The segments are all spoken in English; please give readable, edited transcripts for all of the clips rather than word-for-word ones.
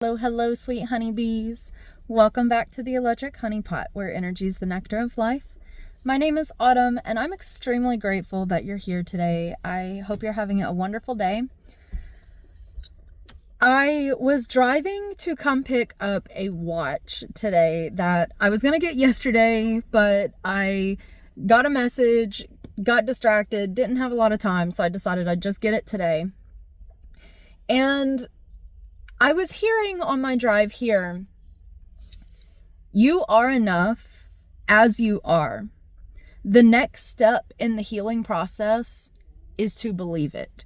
Hello, hello, sweet honeybees. Welcome back to the Electric Honey Pot, where energy is the nectar of life. My name is Autumn, and I'm extremely grateful that you're here today. I hope you're having a wonderful day. I was driving to come pick up a watch today that I was going to get yesterday, but I got a message, got distracted, didn't have a lot of time, so I decided I'd just get it today. And I was hearing on my drive here, you are enough as you are. The next step in the healing process is to believe it.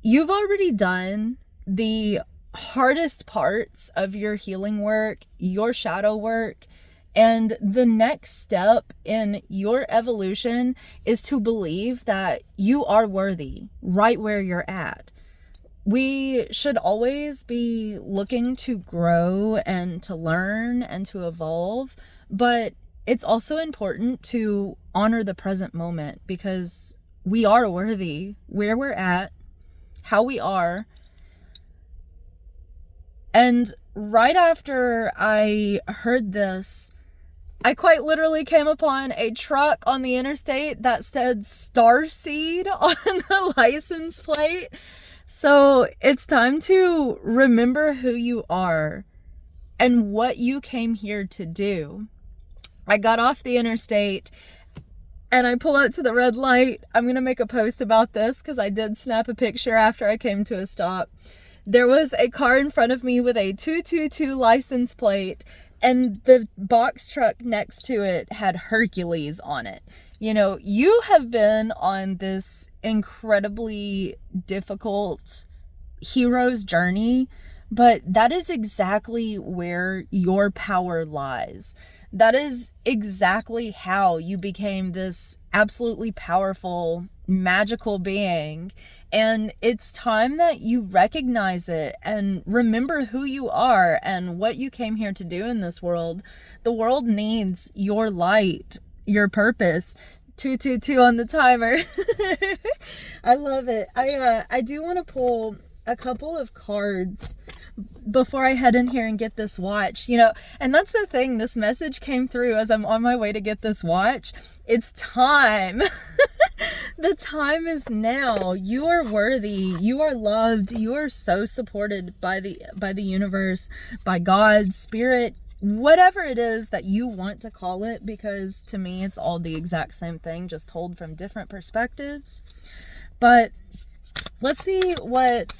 You've already done the hardest parts of your healing work, your shadow work, and the next step in your evolution is to believe that you are worthy right where you're at. We should always be looking to grow and to learn and to evolve, but it's also important to honor the present moment because we are worthy where we're at, how we are. And right after I heard this, I quite literally came upon a truck on the interstate that said Starseed on the license plate. So it's time to remember who you are and what you came here to do. I got off the interstate and I pull out to the red light. I'm going to make a post about this because I did snap a picture after I came to a stop. There was a car in front of me with a 222 license plate, and the box truck next to it had Hercules on it. You know, you have been on this incredibly difficult hero's journey, but that is exactly where your power lies. That is exactly how you became this absolutely powerful, magical being. And it's time that you recognize it and remember who you are and what you came here to do in this world. The world needs your light, your purpose. 222 on the timer. I love it. I do want to pull a couple of cards before I head in here and get this watch, and that's the thing. This message came through as I'm on my way to get this watch. It's time. The time is now. You are worthy. You are loved. You are so supported by the universe, by God, spirit, whatever it is that you want to call it, because to me it's all the exact same thing, just told from different perspectives. But let's see what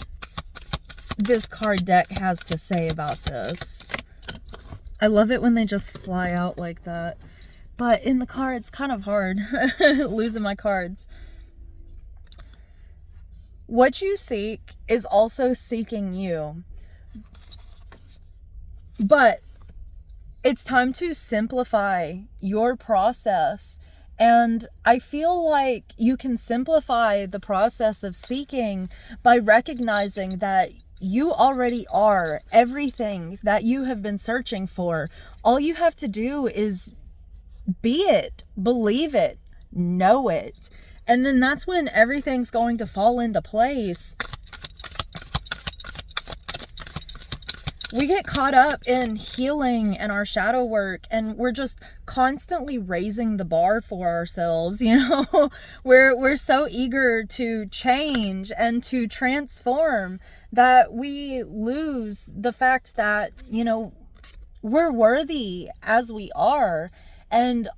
this card deck has to say about this. I love it when they just fly out like that, but in the car it's kind of hard losing my cards. What you seek is also seeking you, but it's time to simplify your process. And I feel like you can simplify the process of seeking by recognizing that you already are everything that you have been searching for. All you have to do is be it, believe it, know it. And then that's when everything's going to fall into place. We get caught up in healing and our shadow work, and we're just constantly raising the bar for ourselves. We're so eager to change and to transform that we lose the fact that, we're worthy as we are. And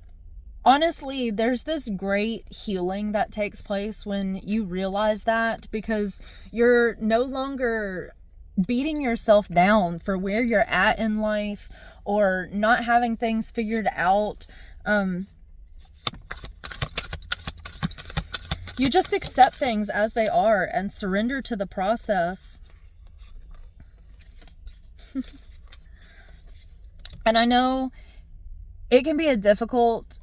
honestly, there's this great healing that takes place when you realize that, because you're no longer beating yourself down for where you're at in life or not having things figured out. You just accept things as they are and surrender to the process. And I know it can be a difficult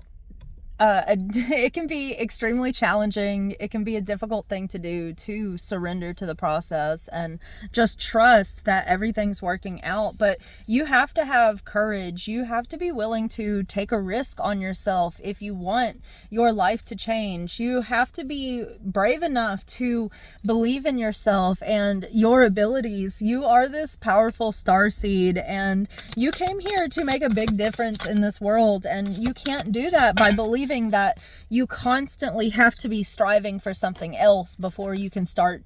it can be extremely challenging. It can be a difficult thing to do, to surrender to the process and just trust that everything's working out. But you have to have courage. You have to be willing to take a risk on yourself if you want your life to change. You have to be brave enough to believe in yourself and your abilities. You are this powerful starseed, and you came here to make a big difference in this world, and you can't do that by believing that you constantly have to be striving for something else before you can start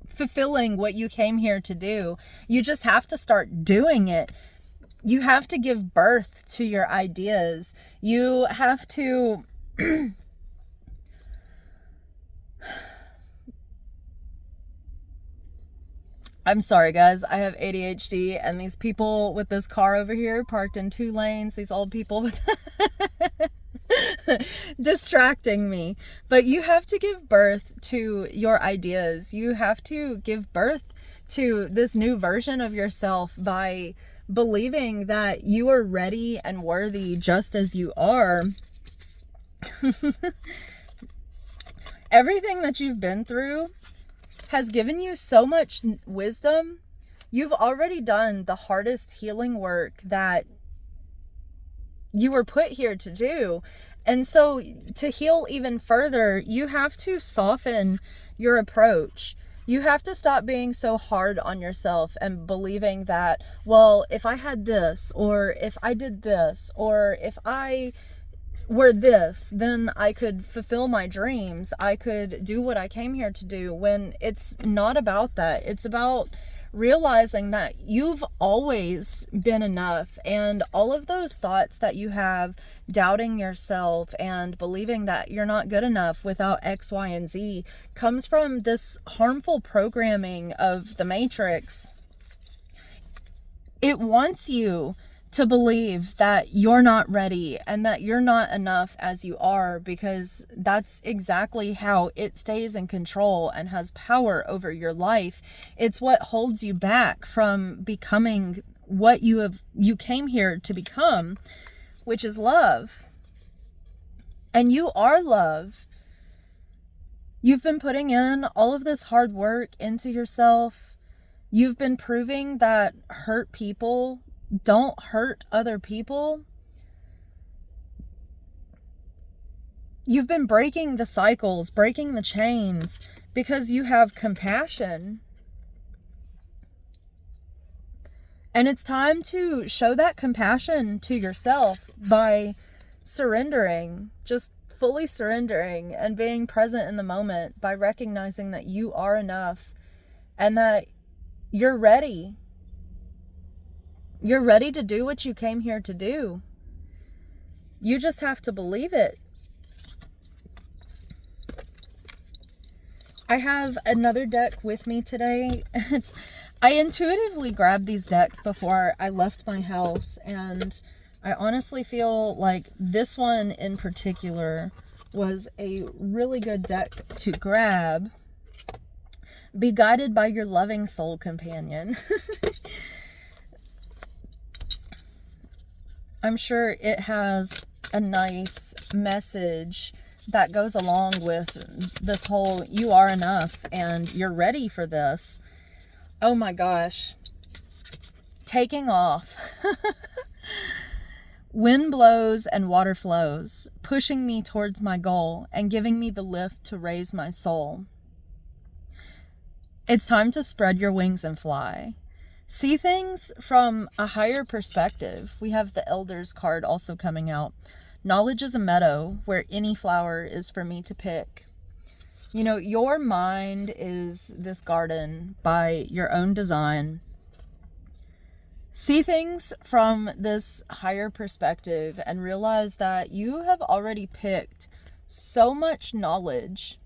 fulfilling what you came here to do. You just have to start doing it. You have to give birth to your ideas. You have to I'm sorry, guys. I have ADHD, and these people with this car over here parked in 2 lanes, these old people with distracting me. But you have to give birth to your ideas. You have to give birth to this new version of yourself by believing that you are ready and worthy just as you are. Everything that you've been through has given you so much wisdom. You've already done the hardest healing work that you were put here to do. And so to heal even further, you have to soften your approach. You have to stop being so hard on yourself and believing that, well, if I had this, or if I did this, or if I were this, then I could fulfill my dreams. I could do what I came here to do, when it's not about that. It's about realizing that you've always been enough, and all of those thoughts that you have, doubting yourself and believing that you're not good enough without X, Y, and Z, comes from this harmful programming of the Matrix. It wants you to believe that you're not ready and that you're not enough as you are, because that's exactly how it stays in control and has power over your life. It's what holds you back from becoming what you came here to become, which is love. And you are love. You've been putting in all of this hard work into yourself. You've been proving that hurt people don't hurt other people. You've been breaking the cycles, breaking the chains, because you have compassion. And it's time to show that compassion to yourself by surrendering, just fully surrendering and being present in the moment, by recognizing that you are enough and that you're ready. You're ready to do what you came here to do. You just have to believe it. I have another deck with me today. I intuitively grabbed these decks before I left my house, and I honestly feel like this one in particular was a really good deck to grab. Be guided by your loving soul companion. I'm sure it has a nice message that goes along with this whole you are enough and you're ready for this. Oh my gosh. Taking off. Wind blows and water flows, pushing me towards my goal and giving me the lift to raise my soul. It's time to spread your wings and fly. See things from a higher perspective. We have the Elders card also coming out. Knowledge is a meadow where any flower is for me to pick. You know, your mind is this garden by your own design. See things from this higher perspective and realize that you have already picked so much knowledge.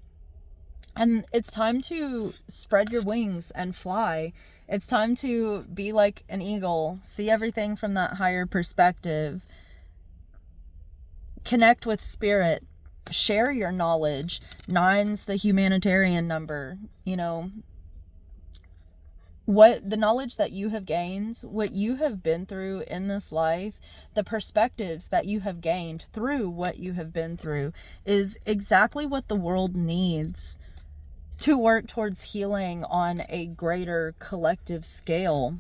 And it's time to spread your wings and fly. It's time to be like an eagle, see everything from that higher perspective, connect with spirit, share your knowledge. 9's the humanitarian number, you know. what the knowledge that you have gained, what you have been through in this life, the perspectives that you have gained through what you have been through is exactly what the world needs to work towards healing on a greater collective scale.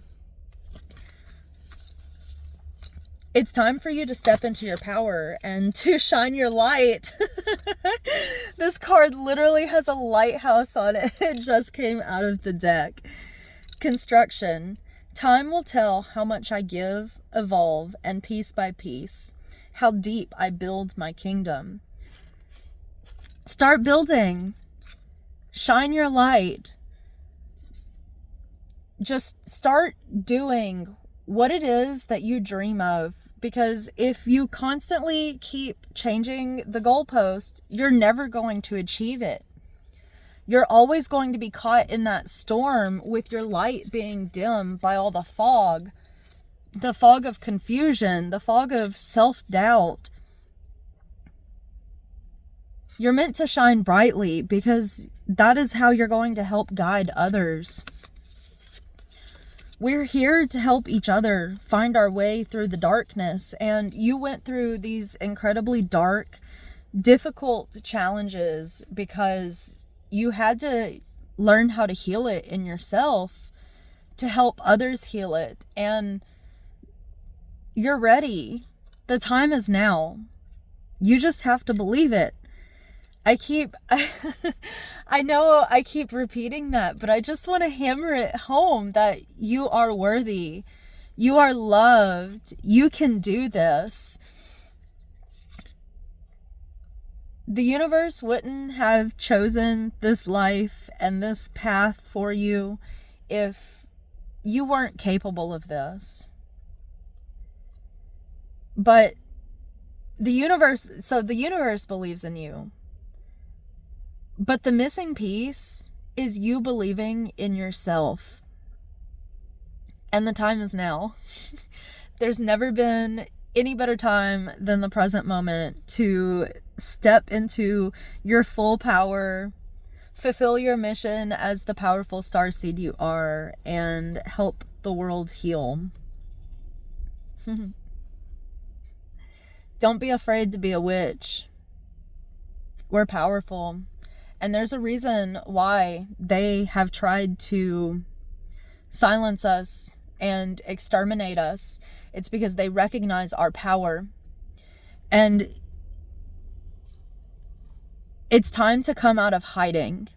It's time for you to step into your power and to shine your light. This card literally has a lighthouse on it. It just came out of the deck. Construction. Time will tell how much I give, evolve, and piece by piece, how deep I build my kingdom. Start building. Shine your light. Just start doing what it is that you dream of. Because if you constantly keep changing the goalpost, you're never going to achieve it. You're always going to be caught in that storm with your light being dim by all the fog of confusion, the fog of self-doubt. You're meant to shine brightly because that is how you're going to help guide others. We're here to help each other find our way through the darkness, and you went through these incredibly dark, difficult challenges because you had to learn how to heal it in yourself to help others heal it, and you're ready. The time is now. You just have to believe it. I know I keep repeating that, but I just want to hammer it home that you are worthy. You are loved. You can do this. The universe wouldn't have chosen this life and this path for you if you weren't capable of this. But the universe believes in you. But the missing piece is you believing in yourself. And the time is now. There's never been any better time than the present moment to step into your full power, fulfill your mission as the powerful starseed you are, and help the world heal. Don't be afraid to be a witch. We're powerful. And there's a reason why they have tried to silence us and exterminate us. It's because they recognize our power. And it's time to come out of hiding.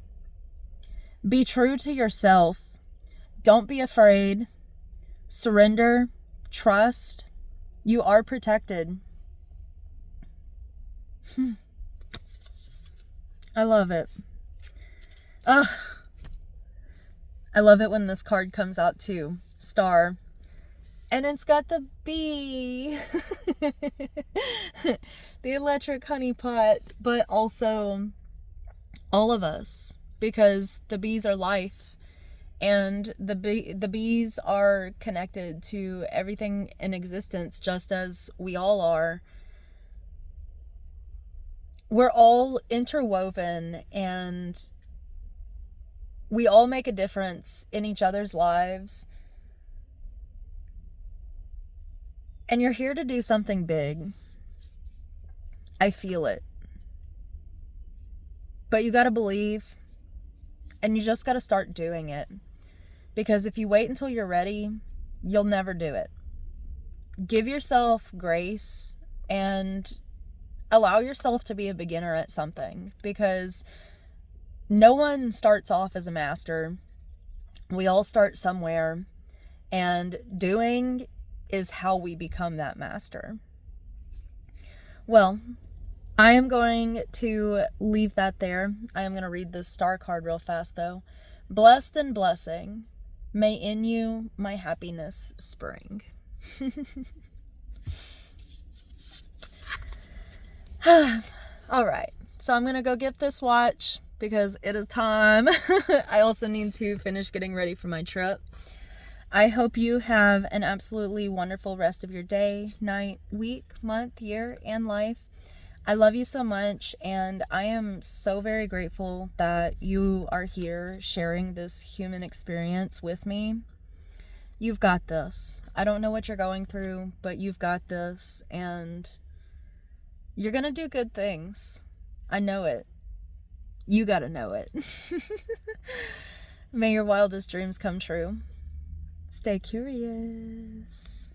Be true to yourself. Don't be afraid. Surrender. Trust. You are protected. I love it. I love it when this card comes out too. Star. And it's got the bee. The electric honeypot. But also all of us. Because the bees are life. And the bees are connected to everything in existence just as we all are. We're all interwoven and we all make a difference in each other's lives. And you're here to do something big. I feel it. But you gotta believe, and you just gotta start doing it. Because if you wait until you're ready, you'll never do it. Give yourself grace and allow yourself to be a beginner at something, because no one starts off as a master. We all start somewhere, and doing is how we become that master. Well, I am going to leave that there. I am going to read this star card real fast though. Blessed and blessing, may in you my happiness spring. All right, so I'm gonna go get this watch because it is time. I also need to finish getting ready for my trip. I hope you have an absolutely wonderful rest of your day, night, week, month, year, and life. I love you so much, and I am so very grateful that you are here sharing this human experience with me. You've got this. I don't know what you're going through, but you've got this, and you're gonna do good things. I know it. You gotta know it. May your wildest dreams come true. Stay curious.